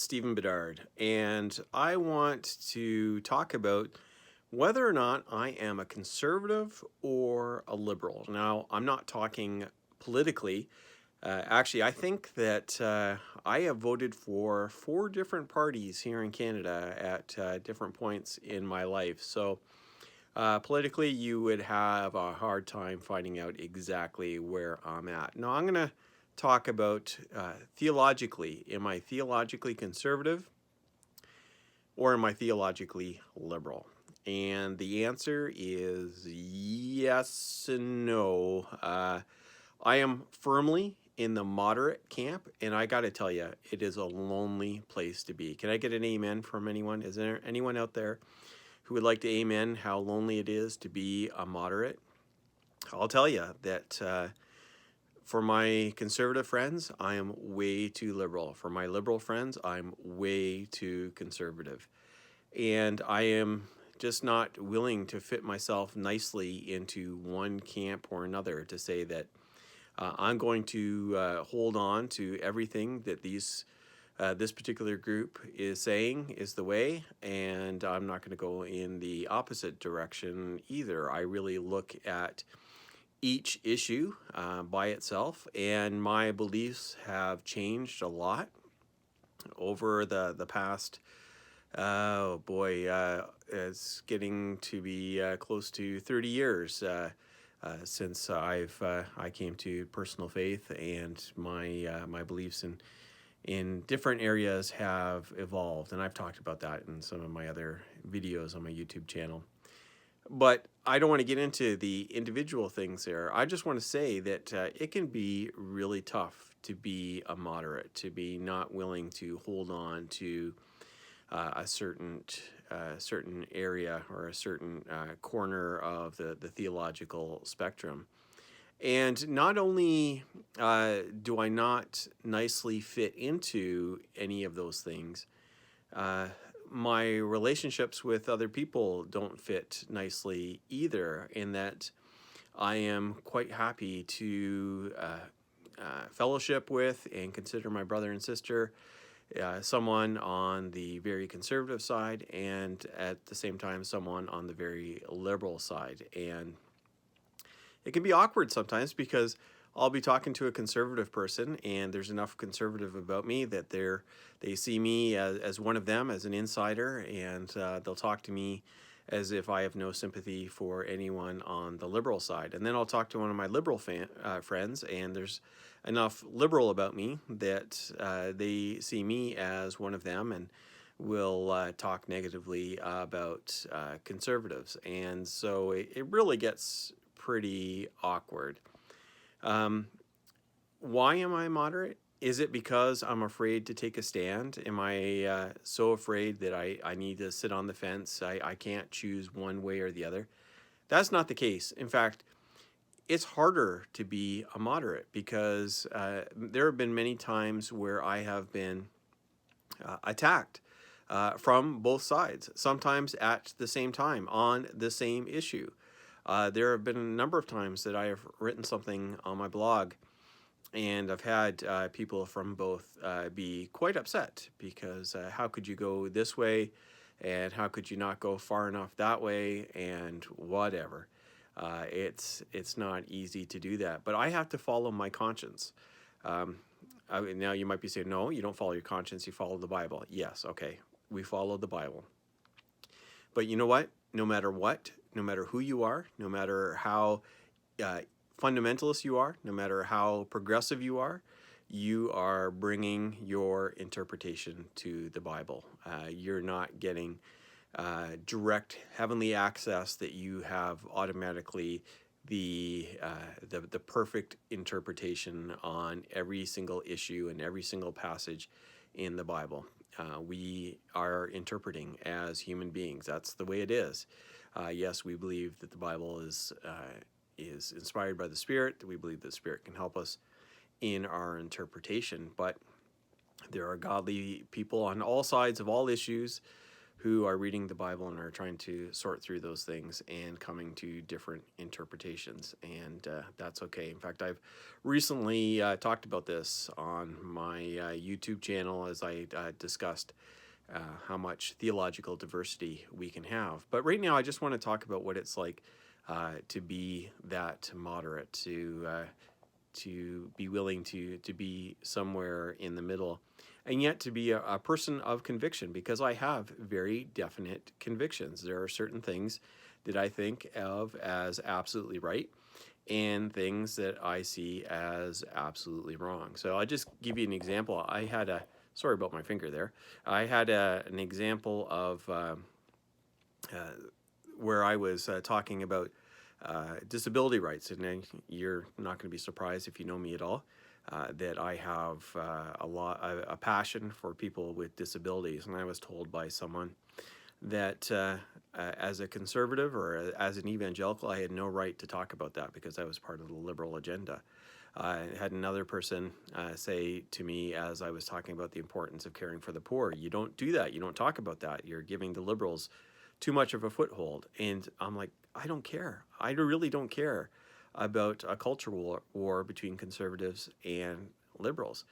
it's Stephen Bedard, and I want to talk about whether or not I am a conservative or a liberal. Now, I'm not talking politically. Actually, I think that I have voted for four different parties here in Canada at different points in my life. So, politically, you would have a hard time finding out exactly where I'm at. Now, I'm going to talk about theologically. Am I theologically conservative or am I theologically liberal? And the answer is yes and no. I am firmly in the moderate camp, and I got to tell you, it is a lonely place to be. Can I get an amen from anyone? Is there anyone out there who would like to amen how lonely it is to be a moderate? I'll tell you that for my conservative friends, I am way too liberal. For my liberal friends, I'm way too conservative. And I am just not willing to fit myself nicely into one camp or another to say that I'm going to hold on to everything that this particular group is saying is the way, and I'm not going to go in the opposite direction either. I really look at each issue by itself, and my beliefs have changed a lot over the past. Oh boy, it's getting to be close to 30 years since I came to personal faith, and my beliefs in different areas have evolved, and I've talked about that in some of my other videos on my YouTube channel. But I don't want to get into the individual things there. I just want to say that it can be really tough to be a moderate, to be not willing to hold on to a certain area or a certain corner of the theological spectrum. And not only do I not nicely fit into any of those things, my relationships with other people don't fit nicely either, in that I am quite happy to fellowship with and consider my brother and sister someone on the very conservative side, and at the same time someone on the very liberal side. And it can be awkward sometimes because I'll be talking to a conservative person, and there's enough conservative about me that they see me as one of them, as an insider, and they'll talk to me as if I have no sympathy for anyone on the liberal side. And then I'll talk to one of my liberal friends, and there's enough liberal about me that they see me as one of them and will talk negatively about conservatives. And so it really gets pretty awkward. Why am I moderate? Is it because I'm afraid to take a stand? Am I so afraid that I need to sit on the fence? I can't choose one way or the other. That's not the case. In fact, it's harder to be a moderate because there have been many times where I have been attacked from both sides, sometimes at the same time on the same issue. There have been a number of times that I have written something on my blog, and I've had people from both be quite upset because how could you go this way, and how could you not go far enough that way, and whatever. It's not easy to do that, but I have to follow my conscience. Now you might be saying, no, you don't follow your conscience, you follow the Bible. Yes, okay, we follow the Bible. But you know what? No matter who you are, no matter how fundamentalist you are, no matter how progressive you are bringing your interpretation to the Bible. You're not getting direct heavenly access that you have automatically the perfect interpretation on every single issue and every single passage in the Bible. We are interpreting as human beings. That's the way it is. Yes, we believe that the Bible is inspired by the Spirit, that we believe the Spirit can help us in our interpretation, but there are godly people on all sides of all issues who are reading the Bible and are trying to sort through those things and coming to different interpretations. And that's okay. In fact, I've recently talked about this on my YouTube channel as I discussed how much theological diversity we can have. But right now, I just want to talk about what it's like to be that moderate, to be willing to be somewhere in the middle, and yet to be a person of conviction, because I have very definite convictions. There are certain things that I think of as absolutely right and things that I see as absolutely wrong. So I'll just give you an example. I had sorry about my finger there. I had an example of where I was talking about disability rights, and then you're not going to be surprised if you know me at all that I have a passion for people with disabilities. And I was told by someone that as a conservative or as an evangelical, I had no right to talk about that because I was part of the liberal agenda. I had another person say to me as I was talking about the importance of caring for the poor, "You don't do that. You don't talk about that. You're giving the liberals too much of a foothold." And I'm like, I don't care. I really don't care about a cultural war between conservatives and liberals.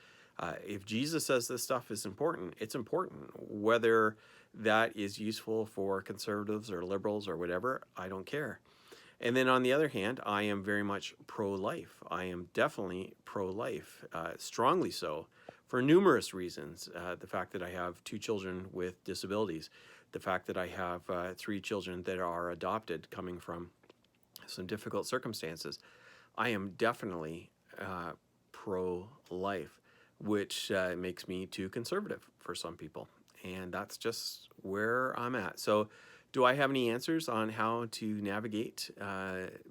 If Jesus says this stuff is important, it's important. Whether that is useful for conservatives or liberals or whatever, I don't care. And then on the other hand, I am very much pro-life. I am definitely pro-life, strongly so, for numerous reasons. The fact that I have 2 children with disabilities, the fact that I have 3 children that are adopted coming from some difficult circumstances. I am definitely pro-life, which makes me too conservative for some people. And that's just where I'm at. So do I have any answers on how to navigate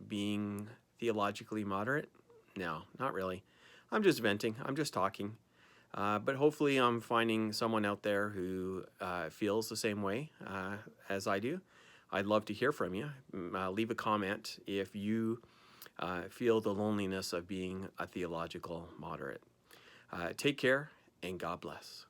being theologically moderate? No, not really. I'm just venting. I'm just talking. But hopefully I'm finding someone out there who feels the same way as I do. I'd love to hear from you. Leave a comment if you feel the loneliness of being a theological moderate. Take care, and God bless.